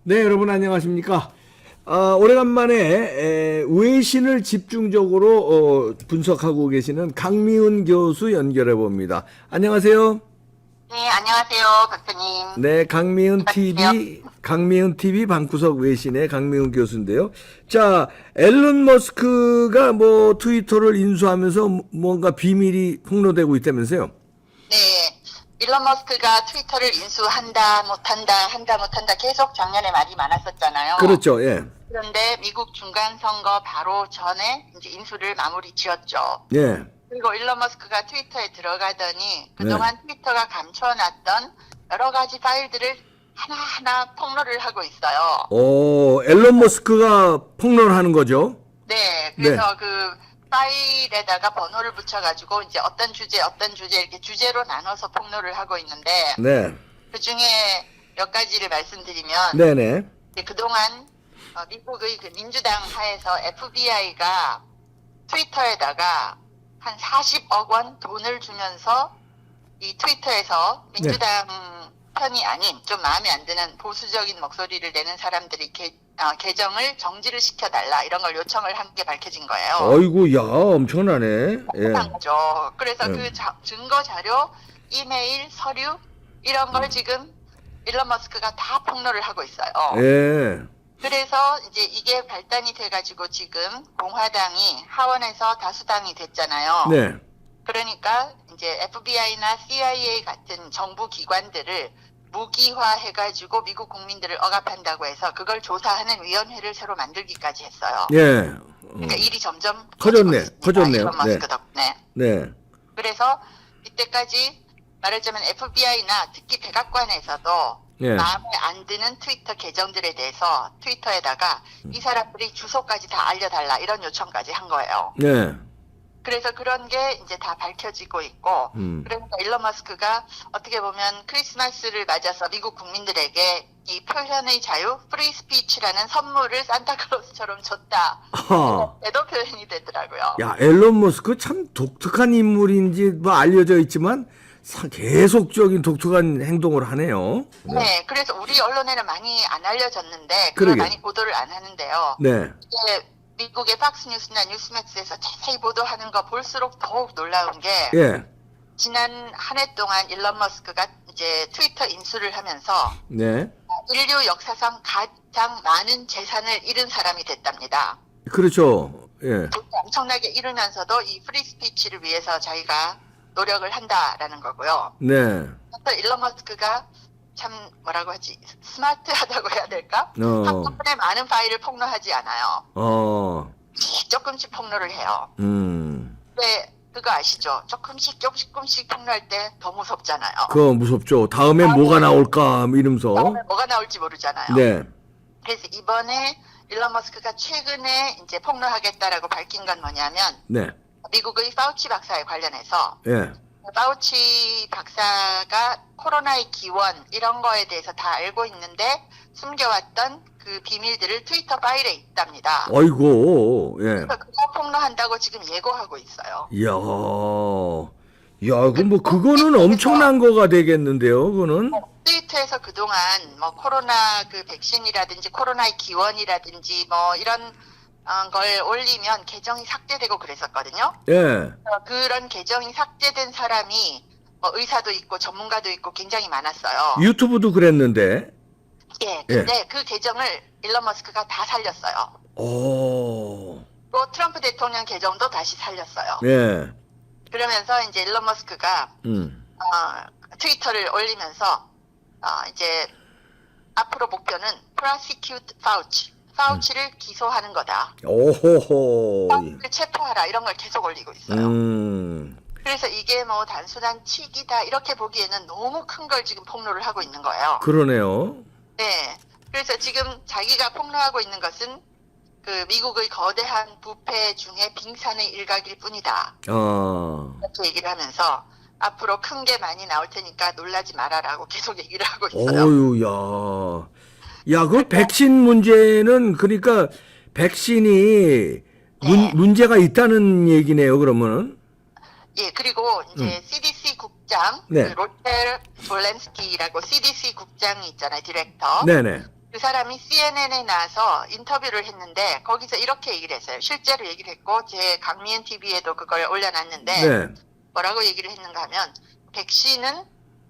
네, 여러분 안녕하십니까? 오래간만에 외신을 집중적으로 분석하고 계시는 강미훈 교수 연결해 봅니다. 안녕하세요. 네, 안녕하세요, 박사님. 네, 안녕하세요. 강미훈 TV 방구석 외신의 강미훈 교수인데요. 자, 앨런 머스크가 뭐 트위터를 인수하면서 뭔가 비밀이 폭로되고 있다면서요? 네, 일론 머스크가 트위터를 인수한다, 못한다, 한다, 못한다 계속 작년에 말이 많았었잖아요. 그렇죠, 예. 그런데 미국 중간선거 바로 전에 이제 인수를 마무리 지었죠. 예. 그리고 일론 머스크가 트위터에 들어가더니 그동안 트위터가 감춰놨던 여러 가지 파일들을 하나하나 폭로를 하고 있어요. 앨런 머스크가 폭로를 하는 거죠? 네, 그래서 그 파일에다가 번호를 붙여가지고 이제 어떤 주제 이렇게 주제로 나눠서 폭로를 하고 있는데 네. 그 중에 몇 가지를 말씀드리면 네네. 그동안 미국의 그 민주당 하에서 FBI가 트위터에다가 한 40억 원 돈을 주면서 이 트위터에서 민주당 편이 아닌 좀 마음에 안 드는 보수적인 목소리를 내는 사람들이 계정을 정지를 시켜달라 이런 걸 요청을 한 게 밝혀진 거예요. 어이구, 야, 엄청나네. 예. 거죠. 그래서 그 증거 자료, 이메일, 서류 이런 걸 지금 일론 머스크가 다 폭로를 하고 있어요. 예. 그래서 이제 이게 발단이 돼가지고 지금 공화당이 하원에서 다수당이 됐잖아요. 네. 그러니까 이제 FBI나 CIA 같은 정부 기관들을 무기화해가지고 미국 국민들을 억압한다고 해서 그걸 조사하는 위원회를 새로 만들기까지 했어요. 예. 그러니까 일이 점점 커졌네요. 일론 머스크 덕분에. 네. 그래서 이때까지 말하자면 FBI나 특히 백악관에서도 예. 마음에 안 드는 트위터 계정들에 대해서 트위터에다가 이 사람들이 주소까지 다 알려달라 이런 요청까지 한 거예요. 네. 그래서 그런 게 이제 다 밝혀지고 있고, 그러니까 일론 머스크가 어떻게 보면 크리스마스를 맞아서 미국 국민들에게 이 표현의 자유, 프리 스피치라는 선물을 산타클로스처럼 줬다. 애도 표현이 되더라고요. 야, 앨런 머스크 참 독특한 인물인지 뭐 알려져 있지만 계속적인 독특한 행동을 하네요. 네, 그래서 우리 언론에는 많이 안 알려졌는데, 그걸 그러게. 많이 보도를 안 하는데요. 네. 이게 미국의 팍스뉴스나 뉴스맥스에서 자세히 보도하는 거 볼수록 더욱 놀라운 게, 예. 지난 한 해 동안 일론 머스크가 이제 트위터 인수를 하면서 네. 인류 역사상 가장 많은 재산을 잃은 사람이 됐답니다. 그렇죠. 예. 엄청나게 잃으면서도 이 프리 스피치를 위해서 자기가 노력을 한다라는 거고요. 네. 또 일론 머스크가 참 뭐라고 하지? 스마트하다고 해야 될까? 어. 한꺼번에 많은 파일을 폭로하지 않아요. 조금씩 폭로를 해요. 근데 그거 아시죠? 조금씩 폭로할 때 더 무섭잖아요. 그거 무섭죠. 다음에 뭐가 나올까 이러면서. 다음에 뭐가 나올지 모르잖아요. 네. 그래서 이번에 일론 머스크가 최근에 이제 폭로하겠다라고 밝힌 건 뭐냐면 네. 미국의 파우치 박사에 관련해서 예. 파우치 박사가 코로나의 기원 이런 거에 대해서 다 알고 있는데 숨겨왔던 그 비밀들을 트위터 파일에 있답니다. 어이고. 예. 그래서 그거 폭로한다고 지금 예고하고 있어요. 이야. 야, 그거는 엄청난 거가 되겠는데요, 그거는? 트위터에서 그동안 뭐 코로나 그 백신이라든지 코로나의 기원이라든지 뭐 이런 걸 올리면 계정이 삭제되고 그랬었거든요. 예. 그런 계정이 삭제된 사람이 뭐 의사도 있고 전문가도 있고 굉장히 많았어요. 유튜브도 그랬는데. 예, 근데 그 계정을 일론 머스크가 다 살렸어요. 오. 또 트럼프 대통령 계정도 다시 살렸어요. 예. 그러면서 이제 일론 머스크가 트위터를 올리면서 이제 앞으로 목표는 prosecute Fauci, 파우치를 기소하는 거다. 오호호. 파우치를 체포하라 이런 걸 계속 올리고 있어요. 음. 그래서 이게 뭐 단순한 치기다 이렇게 보기에는 너무 큰 걸 지금 폭로를 하고 있는 거예요. 그러네요. 네. 그래서 지금 자기가 폭로하고 있는 것은 그 미국의 거대한 부패 중에 빙산의 일각일 뿐이다. 이렇게 얘기를 하면서 앞으로 큰 게 많이 나올 테니까 놀라지 말아라고 계속 얘기를 하고 있어요. 어유, 야. 야, 그 백신 문제는 그러니까 백신이 문제가 있다는 얘기네요, 그러면은. 예, 그리고 이제 CDC 국장, 네. 그 로텔 졸렌스키라고 CDC 국장이 있잖아요, 디렉터. 네네. 그 사람이 CNN에 나와서 인터뷰를 했는데 거기서 이렇게 얘기를 했어요. 실제로 얘기를 했고 제 강미연 TV에도 그걸 올려놨는데 네. 뭐라고 얘기를 했는가 하면 백신은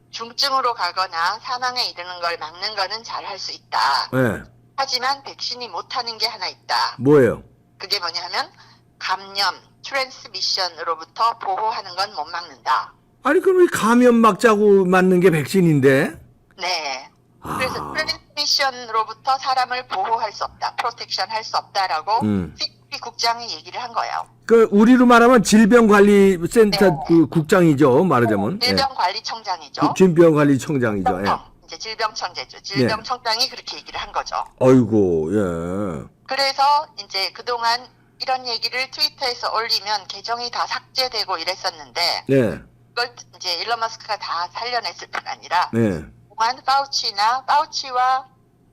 중증으로 가거나 사망에 이르는 걸 막는 거는 잘 할 수 있다. 네. 하지만 백신이 못하는 게 하나 있다. 뭐예요? 그게 뭐냐면 감염, 트랜스미션으로부터 보호하는 건 못 막는다. 아니 그럼 이 감염 막자고 맞는 게 백신인데? 네. 그래서 트랜스미션으로부터 사람을 보호할 수 없다. 프로텍션 할 수 없다라고 CDC 국장이 얘기를 한 거예요. 그 우리로 말하면 질병관리센터 네. 그 국장이죠. 말하자면. 질병관리청장이죠. 질병관리청장이죠. 예. 이제 질병청재죠. 질병청장이 그렇게 얘기를 한 거죠. 아이고, 예. 그래서 이제 그동안 이런 얘기를 트위터에서 올리면 계정이 다 삭제되고 이랬었는데 네. 그걸 이제 일론 머스크가 다 살려냈을 뿐 아니라 네. 그동안 파우치와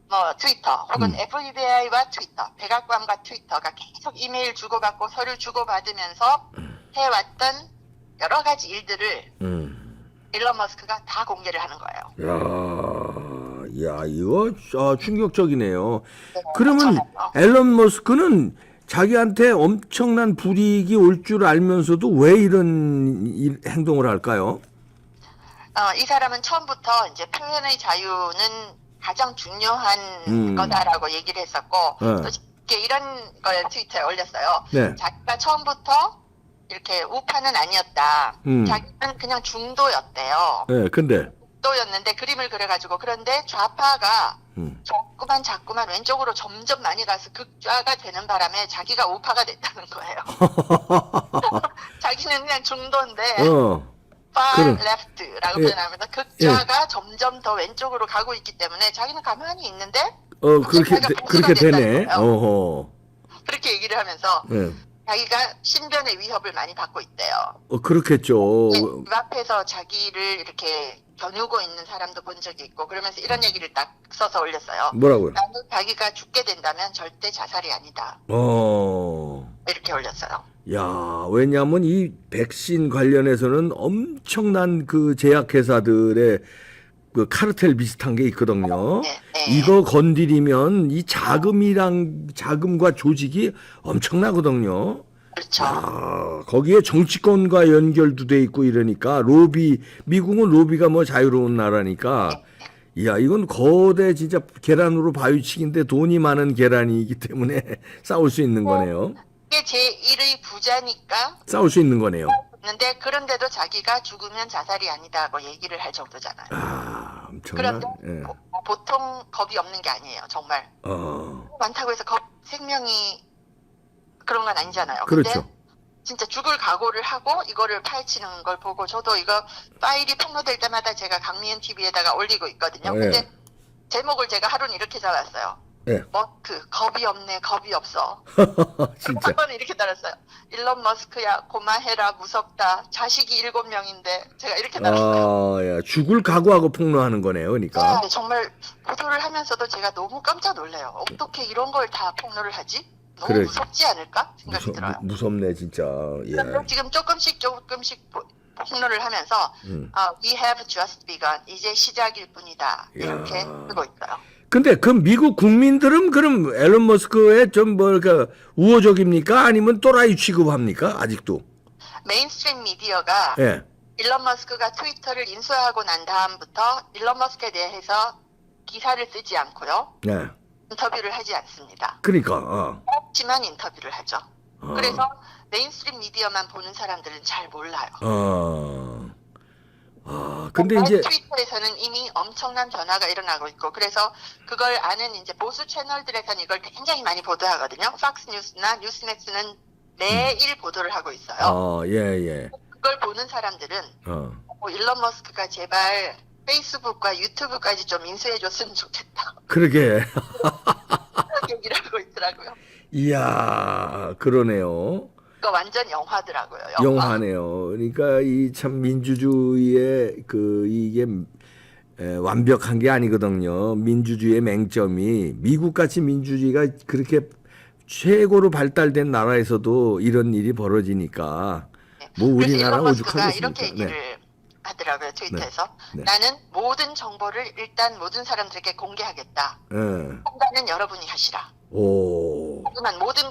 뭐 트위터 혹은 FBI와 트위터, 백악관과 트위터가 계속 이메일 주고받고 서류 주고받으면서 해왔던 여러 가지 일들을 일론 머스크가 다 공개를 하는 거예요. 야, 이거 충격적이네요. 네, 그러면 그렇죠. 앨런 머스크는 자기한테 엄청난 불이익이 올 줄 알면서도 왜 이런 행동을 할까요? 이 사람은 처음부터 이제 표현의 자유는 가장 중요한 거다라고 얘기를 했었고 또 이런 걸 트위터에 올렸어요. 네. 자기가 처음부터 이렇게 우파는 아니었다. 자기는 그냥 중도였대요. 네, 근데 중도였는데 그림을 그려가지고 그런데 좌파가 자꾸만 왼쪽으로 점점 많이 가서 극좌가 되는 바람에 자기가 우파가 됐다는 거예요. 자기는 그냥 중도인데 far left라고 표현하면서 극좌가 점점 더 왼쪽으로 가고 있기 때문에 자기는 가만히 있는데 그렇게 되네. 어허. 그렇게 얘기를 하면서 자기가 신변의 위협을 많이 받고 있대요. 그렇겠죠. 그 앞에서 자기를 이렇게 겨누고 있는 사람도 본 적이 있고 그러면서 이런 얘기를 딱 써서 올렸어요. 뭐라고요? 나는 자기가 죽게 된다면 절대 자살이 아니다. 이렇게 올렸어요. 야, 왜냐하면 이 백신 관련해서는 엄청난 그 제약회사들의 그 카르텔 비슷한 게 있거든요. 네. 이거 건드리면 이 자금과 조직이 엄청나거든요. 그렇죠. 거기에 정치권과 연결도 돼 있고 이러니까 미국은 로비가 뭐 자유로운 나라니까 이야, 이건 거대 진짜 계란으로 바위치기인데 돈이 많은 계란이기 때문에 싸울 수 있는 거네요. 이게 제1의 부자니까 싸울 수 있는 거네요. 근데 그런데도 자기가 죽으면 자살이 아니다고 얘기를 할 정도잖아요. 엄청난. 그런데 보통 겁이 없는 게 아니에요. 정말. 많다고 해서 생명이 그런 건 아니잖아요. 그렇죠. 근데 진짜 죽을 각오를 하고 이거를 파헤치는 걸 보고 저도 이거 파일이 폭로될 때마다 제가 강미연 TV에다가 올리고 있거든요. 근데 제목을 제가 하루는 이렇게 잡았어요. 머스크 겁이 없네, 겁이 없어. 진짜. 한 번은 이렇게 달았어요. 일론 머스크야 고마해라, 무섭다. 자식이 7명인데 제가 이렇게 달았어요. 야, 죽을 각오하고 폭로하는 거네요. 그러니까. 네, 정말 보도를 하면서 제가 너무 깜짝 놀래요. 어떻게 이런 걸 다 폭로를 하지? 너무 무섭지 않을까 생각이 들어요. 무섭네 진짜. 예. 지금 조금씩 폭로를 하면서 We have just begun. 이제 시작일 뿐이다. 이렇게 쓰고 있어요. 근데 그 미국 국민들은 그럼 앨런 머스크에 좀 뭐랄까 우호적입니까? 아니면 또라이 취급합니까? 아직도? 메인스트림 미디어가 일론 머스크가 트위터를 인수하고 난 다음부터 일론 머스크에 대해서 기사를 쓰지 않고요. 인터뷰를 하지 않습니다. 그러니까. 짧지만 인터뷰를 하죠. 그래서 메인스트림 미디어만 보는 사람들은 잘 몰라요. 근데 이제 트위터에서는 이미 엄청난 변화가 일어나고 있고 그래서 그걸 아는 이제 보수 채널들에서는 이걸 굉장히 많이 보도하거든요. 팍스 뉴스나 뉴스넥스는 매일 보도를 하고 있어요. 그걸 보는 사람들은 일론 머스크가 제발 페이스북과 유튜브까지 좀 인수해줬으면 좋겠다. 그러게. 얘기를 하고 있더라고요. 이야, 그러네요. 그거 완전 영화더라고요. 영화네요. 그러니까 이 참 민주주의의 이게 완벽한 게 아니거든요. 민주주의의 맹점이 미국같이 민주주의가 그렇게 최고로 발달된 나라에서도 이런 일이 벌어지니까 뭐 우리나라 오죽하겠습니까? 이렇게 얘기를 하더라고요, 트위터에서. 네. 나는 모든 정보를 일단 모든 사람들에게 공개하겠다. 예. 판단은 여러분이 하시라. 오. 하지만 모든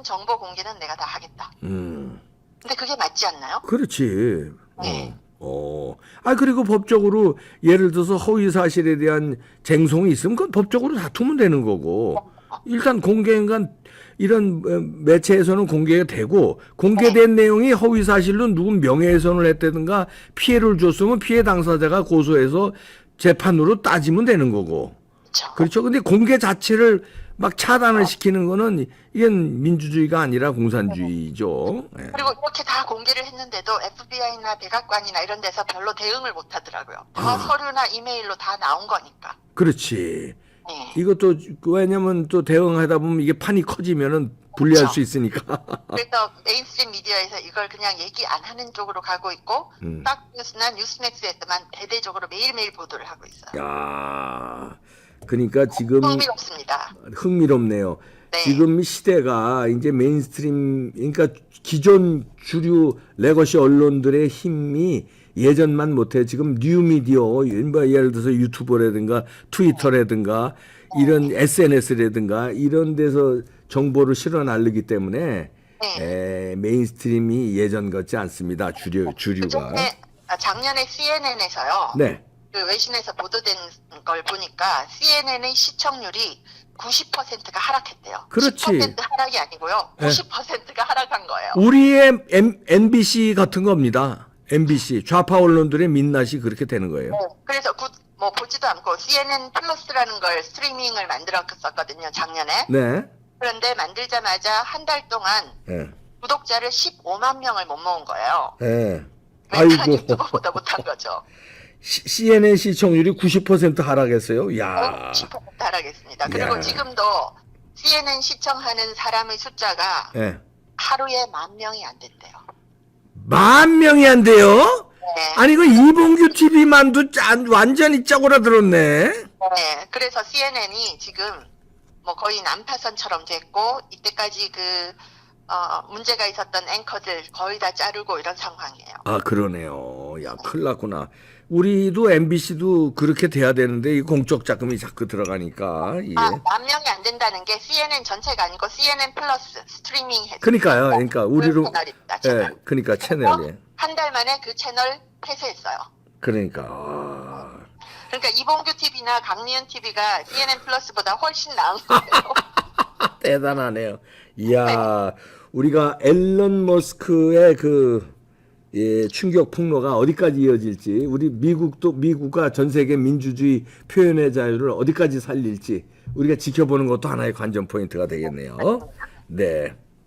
정보 공개는 내가 다 하겠다. 근데 그게 맞지 않나요? 그렇지. 네. 그리고 법적으로 예를 들어서 허위 사실에 대한 쟁송이 있으면 그건 법적으로 다투면 되는 거고. 일단 공개한 이런 매체에서는 공개가 되고 공개된 내용이 허위 사실로 누군 명예훼손을 했다든가 피해를 줬으면 피해 당사자가 고소해서 재판으로 따지면 되는 거고. 그렇죠. 그렇죠. 근데 공개 자체를 막 차단을 시키는 거는 이건 민주주의가 아니라 공산주의죠. 예. 그리고 이렇게 다 공개를 했는데도 FBI나 백악관이나 이런 데서 별로 대응을 못 하더라고요. 다 서류나 이메일로 다 나온 거니까. 그렇지. 네. 이것도 왜냐면 또 대응하다 보면 이게 판이 커지면은 불리할 그렇죠. 수 있으니까. 그래서 메인스트림 미디어에서 이걸 그냥 얘기 안 하는 쪽으로 가고 있고 팍뉴스나 뉴스맥스에서만 대대적으로 매일매일 보도를 하고 있어요. 야, 그러니까 지금 흥미롭습니다. 흥미롭네요. 네. 지금 시대가 이제 메인스트림, 그러니까 기존 주류 레거시 언론들의 힘이 예전만 못해. 지금 뉴미디어, 뭐 예를 들어서 유튜버라든가 트위터라든가 이런 SNS라든가 이런 데서 정보를 실어 나르기 때문에 메인스트림이 예전 같지 않습니다. 주류가. 그중에 작년에 CNN에서요. 네. 그 외신에서 보도된 걸 보니까 CNN의 시청률이 90%가 하락했대요. 그렇지. 10% 하락이 아니고요. 90%가 하락한 거예요. 우리의 MBC 같은 겁니다. MBC 좌파 언론들의 민낯이 그렇게 되는 거예요. 그래서 뭐 보지도 않고 CNN 플러스라는 걸 스트리밍을 만들었었거든요, 작년에. 네. 그런데 만들자마자 한 달 동안 네. 구독자를 15만 명을 못 모은 거예요. 네. 웬만한 아이고. 유튜버보다 못한 거죠. CNN 시청률이 90% 하락했어요. 야. 10% 하락했습니다. 그리고 야. 지금도 CNN 시청하는 사람의 숫자가 네. 하루에 10,000명이 안 된대요. 10,000명이 안 돼요? 네. 아니 그 이봉규 TV만도 완전히 짜고라들었네. 네. 그래서 CNN이 지금 뭐 거의 난파선처럼 됐고 이때까지 문제가 있었던 앵커들 거의 다 자르고 이런 상황이에요. 아 그러네요. 야 큰일 났구나. 우리도 MBC도 그렇게 돼야 되는데 이 공적 자금이 자꾸 들어가니까 이게. 10,000명이 안 된다는 게 CNN 전체가 아니고 CNN 플러스 스트리밍 해서. 그러니까요. 그러니까 우리로. 채널입니다. 채널. 예. 그러니까 채널이. 한 달 만에 그 채널 폐쇄했어요. 그러니까. 그러니까 이봉규 TV나 강리현 TV가 CNN 플러스보다 훨씬 나은 거예요. 대단하네요. 이야, 우리가 앨런 머스크의 충격 폭로가 어디까지 이어질지, 우리 미국과 전 세계 민주주의 표현의 자유를 어디까지 살릴지, 우리가 지켜보는 것도 하나의 관전 포인트가 되겠네요. 네.